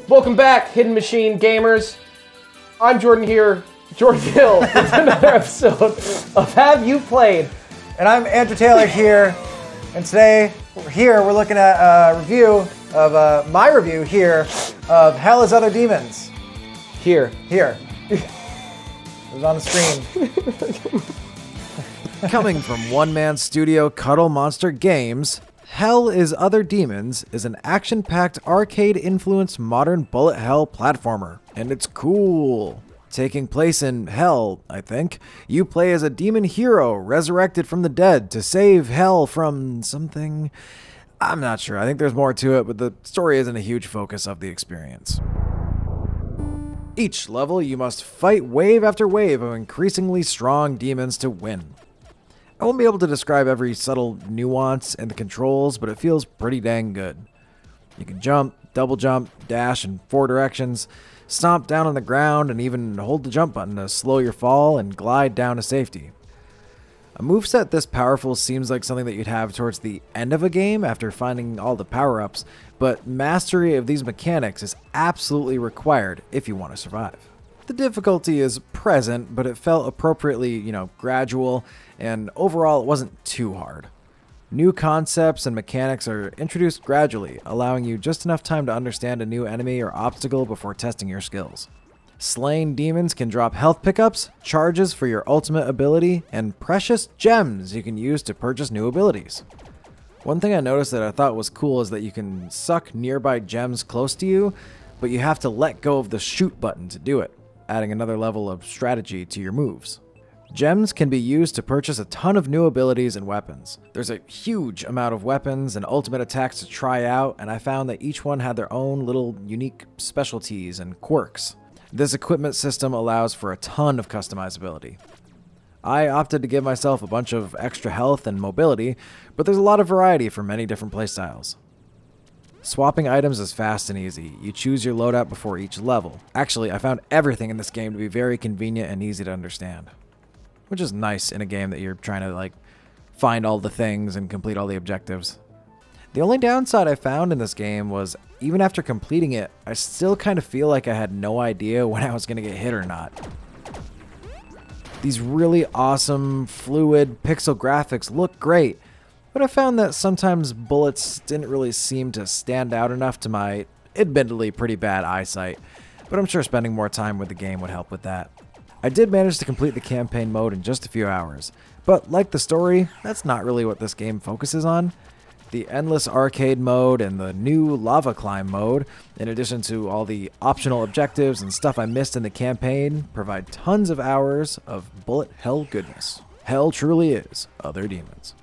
Welcome back, Hidden Machine gamers. I'm Jordan here, Jordan Hill, with another episode of Have You Played? And I'm Andrew Taylor here, and today we're looking at a review of my review here of Hell is Other Demons. Here. It was on the screen. Coming from one-man studio Cuddle Monster Games, Hell is Other Demons is an action-packed, arcade-influenced modern bullet hell platformer, and it's cool. Taking place in Hell, I think, you play as a demon hero resurrected from the dead to save Hell from something. I'm not sure. I think there's more to it, but the story isn't a huge focus of the experience. Each level, you must fight wave after wave of increasingly strong demons to win. I won't be able to describe every subtle nuance in the controls, but it feels pretty dang good. You can jump, double jump, dash in 4 directions, stomp down on the ground, and even hold the jump button to slow your fall and glide down to safety. A moveset this powerful seems like something that you'd have towards the end of a game after finding all the power-ups, but mastery of these mechanics is absolutely required if you want to survive. The difficulty is present, but it felt appropriately, gradual, and overall it wasn't too hard. New concepts and mechanics are introduced gradually, allowing you just enough time to understand a new enemy or obstacle before testing your skills. Slain demons can drop health pickups, charges for your ultimate ability, and precious gems you can use to purchase new abilities. One thing I noticed that I thought was cool is that you can suck nearby gems close to you, but you have to let go of the shoot button to do it, adding another level of strategy to your moves. Gems can be used to purchase a ton of new abilities and weapons. There's a huge amount of weapons and ultimate attacks to try out, and I found that each one had their own little unique specialties and quirks. This equipment system allows for a ton of customizability. I opted to give myself a bunch of extra health and mobility, but there's a lot of variety for many different playstyles. Swapping items is fast and easy. You choose your loadout before each level. Actually, I found everything in this game to be very convenient and easy to understand, which is nice in a game that you're trying to find all the things and complete all the objectives. The only downside I found in this game was, even after completing it, I still kind of feel like I had no idea when I was going to get hit or not. These really awesome, fluid, pixel graphics look great, but I found that sometimes bullets didn't really seem to stand out enough to my admittedly pretty bad eyesight, but I'm sure spending more time with the game would help with that. I did manage to complete the campaign mode in just a few hours, but like the story, that's not really what this game focuses on. The endless arcade mode and the new lava climb mode, in addition to all the optional objectives and stuff I missed in the campaign, provide tons of hours of bullet hell goodness. Hell truly is Other Demons.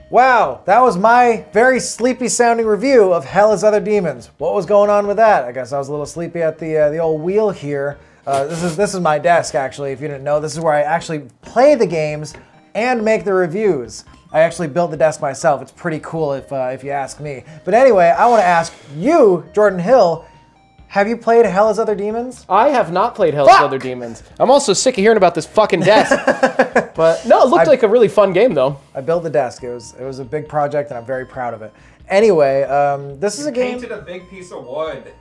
Wow, that was my very sleepy sounding review of Hell is Other Demons. What was going on with that? I guess I was a little sleepy at the old wheel here. This is my desk, actually, if you didn't know. This is where I actually play the games and make the reviews. I actually built the desk myself. It's pretty cool if you ask me. But anyway, I want to ask you, Jordan Hill, have you played Hell is Other Demons? I have not played Hell is Other Demons. I'm also sick of hearing about this fucking desk. But no, it looked like a really fun game, though. I built the desk. It was a big project, and I'm very proud of it. Anyway, this is a game. Painted a big piece of wood.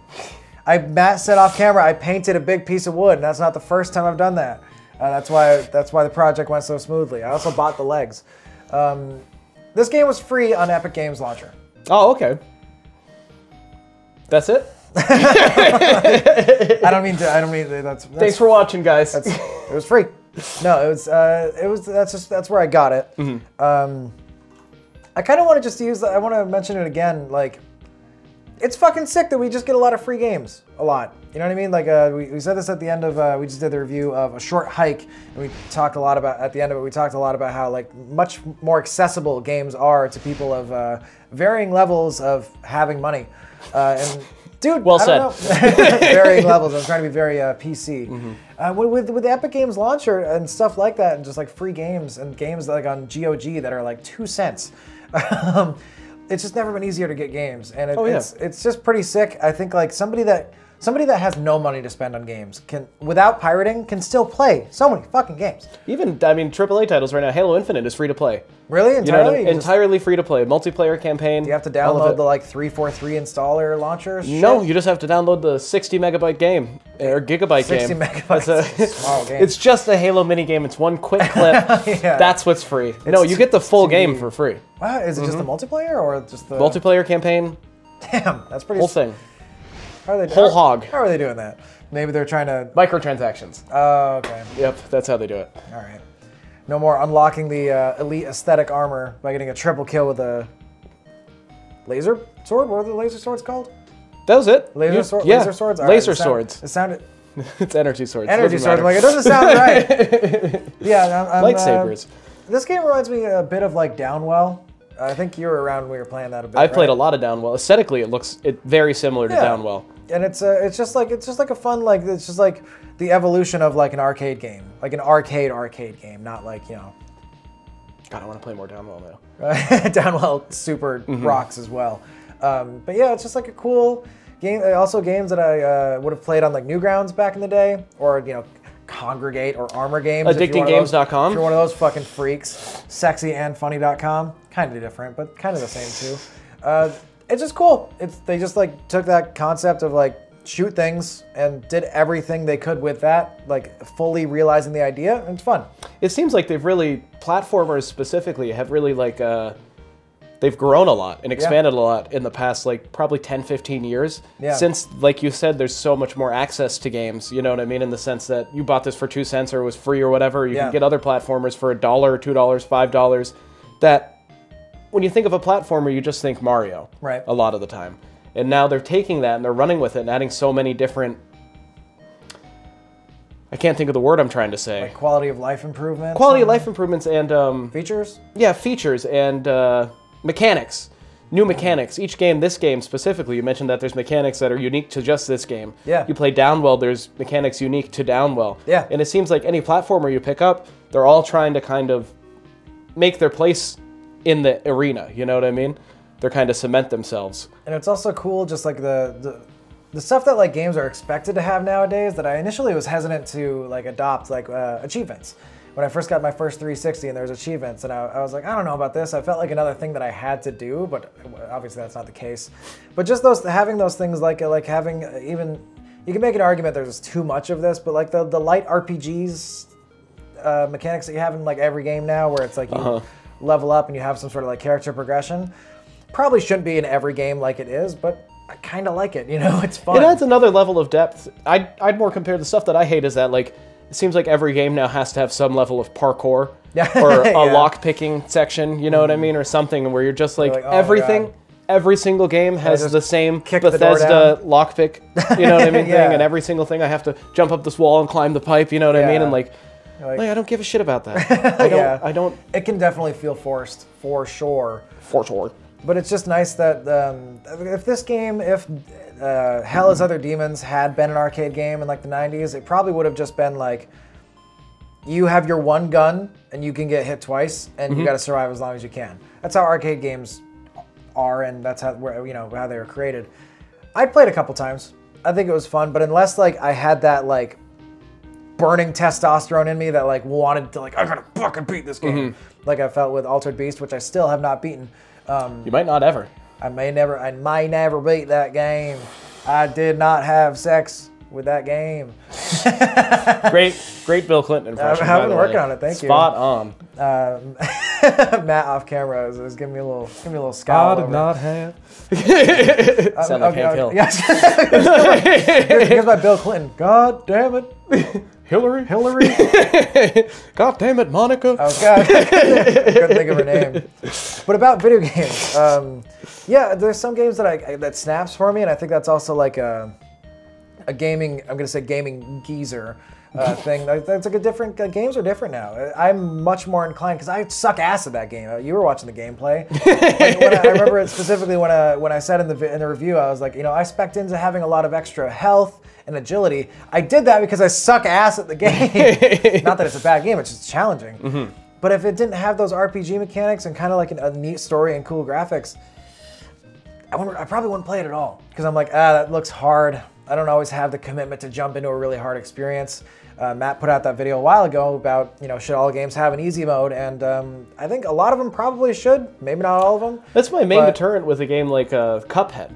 Matt said off camera, I painted a big piece of wood, and that's not the first time I've done that. That's why the project went so smoothly. I also bought the legs. This game was free on Epic Games Launcher. Oh, okay. That's it? I don't mean that's Thanks for watching, guys. It was free. No, that's where I got it. Mm-hmm. I kind of want to just use I want to mention it again. It's fucking sick that we just get a lot of free games. A lot. You know what I mean? We said this at the end of, we just did the review of A Short Hike, and we talked a lot about, at the end of it, we talked a lot about how much more accessible games are to people of varying levels of having money. And dude, well said. Varying levels. I'm trying to be very PC. Mm-hmm. With the Epic Games Launcher and stuff like that, and just free games and games on GOG that are 2 cents. It's just never been easier to get games, and it's just pretty sick. I think somebody that Somebody that has no money to spend on games can, without pirating, can still play so many fucking games. Even, I mean, AAA titles right now, Halo Infinite is free to play. Really? You know, Entirely? You just- entirely free to play. Multiplayer campaign. Do you have to all of download it. the like 343 installer launcher? No, shit? you just have to download the 60 megabyte game or gigabyte 60 game. megabytes. It's It's a small game. It's just a Halo mini game. It's one quick clip. Yeah. That's what's free. No, you get the full game for free. Wow, is it just the multiplayer or just the Multiplayer campaign, Damn, that's pretty. whole thing. How are they, Whole hog. How are they doing that? Maybe they're trying to. Microtransactions. Oh, okay. Yep, that's how they do it. All right. No more unlocking the elite aesthetic armor by getting a triple kill with a laser sword. What are the laser swords called? That was it. Laser, Yeah, laser swords. All laser right, swords. It sounded It's energy swords. energy Doesn't swords. I'm like, matter. it doesn't sound right. Yeah, I'm, Lightsabers. This game reminds me a bit of like Downwell. I think you were around when we were playing that a bit. I've played a right? lot of Downwell. Aesthetically, it looks very similar to Yeah. Downwell. And it's just like a fun it's just like the evolution of like an arcade game, like an arcade game, not like God, I want to play more Downwell now. Downwell super rocks as well. But yeah, it's just like a cool game. Also games that I would have played on like Newgrounds back in the day, or Congregate or Armor Games. if you're one of those- AddictingGames.com. If you're one of those fucking freaks, sexyandfunny.com, kind of different, but kind of the same too. It's just cool. They just like took that concept of like shoot things and did everything they could with that, like fully realizing the idea, and it's fun. It seems like they've really, platformers specifically, have really like, they've grown a lot and expanded a lot in the past, like probably 10, 15 years. Yeah. Since, like you said, there's so much more access to games, you know what I mean? In the sense that you bought this for 2 cents or it was free or whatever. You Yeah. can get other platformers for $1, $2, $5 that, when you think of a platformer, you just think Mario. Right. A lot of the time. And now they're taking that and they're running with it and adding so many different, I can't think of the word I'm trying to say. Quality of life improvements. Quality of life improvements and features. yeah, features and mechanics. New mechanics. Each game, this game specifically, you mentioned that there's mechanics that are unique to just this game. Yeah. You play Downwell, there's mechanics unique to Downwell. Yeah. And it seems like any platformer you pick up, they're all trying to kind of make their place in the arena, you know what I mean? They're kind of cement themselves. And it's also cool, just like the stuff that like games are expected to have nowadays that I initially was hesitant to like adopt, like achievements. When I first got my first 360 and there was achievements, and I was like, I don't know about this. I felt like another thing that I had to do, but obviously that's not the case. But just having those things like having even, you can make an argument there's too much of this, but like the light RPGs mechanics that you have in like every game now, where it's like you level up and you have some sort of like character progression, probably shouldn't be in every game like it is, but I kind of like it. It's fun. It adds another level of depth. I'd more compare the stuff that I hate is that like it seems like every game now has to have some level of parkour or a Yeah. lock picking section, you know what I mean, or something where you're just like like, oh my everything. God. Every single game has just the same kick the door Bethesda lockpick, you know what I mean, Yeah. thing, and every single thing I have to jump up this wall and climb the pipe, you know what I mean, Yeah. and like Like- I don't give a shit about that. Yeah. I don't It can definitely feel forced, for sure. for sure. But it's just nice that if Hell is Other Demons had been an arcade game in like the 90s, it probably would have just been like, you have your one gun and you can get hit twice and you got to survive as long as you can. That's how arcade games are, and that's how how they were created. I played a couple times. I think it was fun, but unless like I had that like burning testosterone in me that like wanted to like I gotta fucking beat this game, like I felt with Altered Beast, which I still have not beaten. You might not ever. I may never beat that game. I did not have sex with that game. Great Bill Clinton impression. I've been by the working way. on it, thank you. Spot on. Matt off camera was giving me a little scowl. over. have. it. Sound like Hank Hill. Yes. Here's my Bill Clinton. God damn it, Hillary. Hillary. God damn it, Monica. Oh God, couldn't think of her name. But about video games, yeah, there's some games that that snaps for me, and I think that's also like a gaming. I'm gonna say gaming geezer thing. That's like a different. Games are different now. I'm much more inclined because I suck ass at that game. You were watching the gameplay. I remember it specifically when I said in the review, I was like, I spec'd into having a lot of extra health and agility. I did that because I suck ass at the game. Not that it's a bad game, it's just challenging. But if it didn't have those RPG mechanics and kind of like a neat story and cool graphics, I probably wouldn't play it at all. Because I'm like, that looks hard. I don't always have the commitment to jump into a really hard experience. Matt put out that video a while ago about, should all games have an easy mode? And I think a lot of them probably should. Maybe not all of them. That's my main deterrent with a game like Cuphead.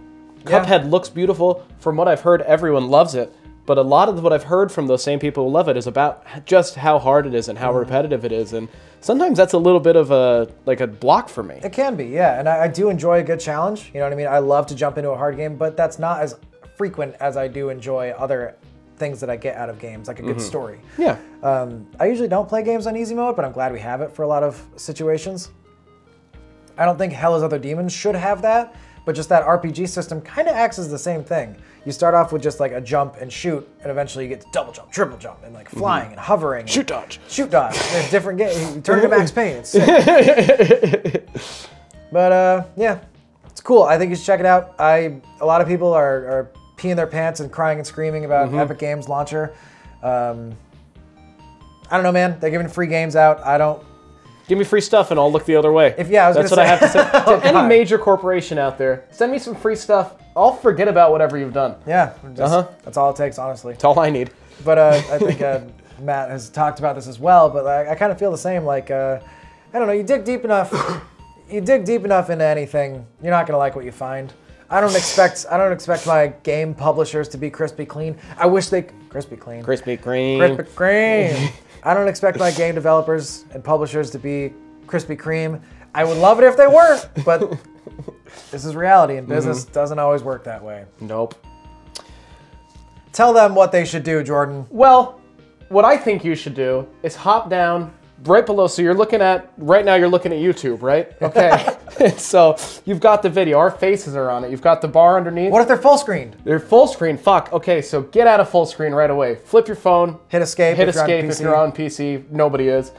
Yeah. Cuphead looks beautiful. From what I've heard, everyone loves it. But a lot of what I've heard from those same people who love it is about just how hard it is and how repetitive it is. And sometimes that's a little bit of a block for me. It can be, yeah. And I do enjoy a good challenge. You know what I mean? I love to jump into a hard game, but that's not as frequent as I do enjoy other things that I get out of games, like a good story. Yeah. I usually don't play games on easy mode, but I'm glad we have it for a lot of situations. I don't think Hell is Other Demons should have that, but just that RPG system kind of acts as the same thing. You start off with just like a jump and shoot, and eventually you get to double jump, triple jump, and like flying and hovering. Shoot dodge. Shoot dodge. There's different games. You turn into Max Payne. It's sick. But yeah, it's cool. I think you should check it out. A lot of people are peeing their pants and crying and screaming about Epic Games launcher. I don't know, man. They're giving free games out. I don't. Give me free stuff and I'll look the other way. That's what I have to say. To any major corporation out there, send me some free stuff. I'll forget about whatever you've done. Yeah, that's all it takes, honestly. That's all I need. But I think Matt has talked about this as well. But I kind of feel the same. Like I don't know. You dig deep enough. You dig deep enough into anything, you're not gonna like what you find. I don't expect my game publishers to be crispy clean. I wish they crispy clean. Krispy Kreme. Krispy Kreme. I don't expect my game developers and publishers to be Krispy Kreme. I would love it if they were, but this is reality, and business doesn't always work that way. Nope. Tell them what they should do, Jordan. Well, what I think you should do is hop down right below. So right now you're looking at YouTube, right? Okay. So you've got the video. Our faces are on it. You've got the bar underneath. What if they're full screened? They're full screen. Fuck. Okay, so get out of full screen right away. Flip your phone. Hit escape. Hit escape if you're on PC. Nobody is.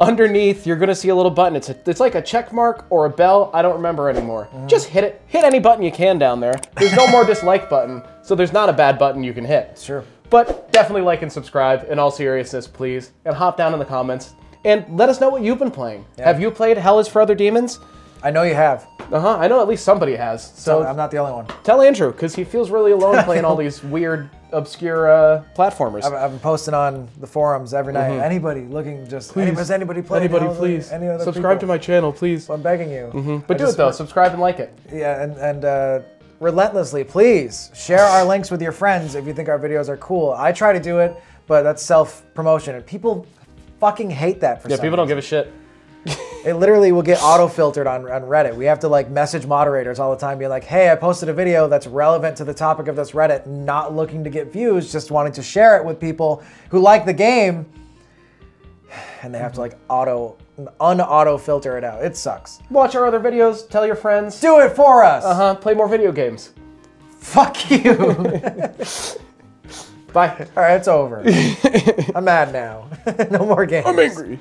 Underneath, you're gonna see a little button. It's like a check mark or a bell. I don't remember anymore. Just hit it. Hit any button you can down there. There's no more dislike button, so there's not a bad button you can hit. It's true. But definitely like and subscribe, in all seriousness, please. And hop down in the comments and let us know what you've been playing. Yeah. Have you played Hell is for Other Demons? I know you have. I know at least somebody has. So I'm not the only one. Tell Andrew, because he feels really alone playing all these weird, obscure platformers. I've been posting on the forums every night. Anybody looking, just please. Has anybody played? Anybody, please. Any other subscribe people? to my channel, please. I'm begging you. But do it though. Subscribe and like it. Yeah, and relentlessly, please share our links with your friends if you think our videos are cool. I try to do it, but that's self-promotion, and people fucking hate that for some people don't give a shit. It literally will get auto-filtered on Reddit. We have to like message moderators all the time, being like, hey, I posted a video that's relevant to the topic of this Reddit, not looking to get views, just wanting to share it with people who like the game. And they have to like un-auto filter it out. It sucks. Watch our other videos, tell your friends. Do it for us. Play more video games. Fuck you. Bye. All right, it's over. I'm mad now. No more games. I'm angry.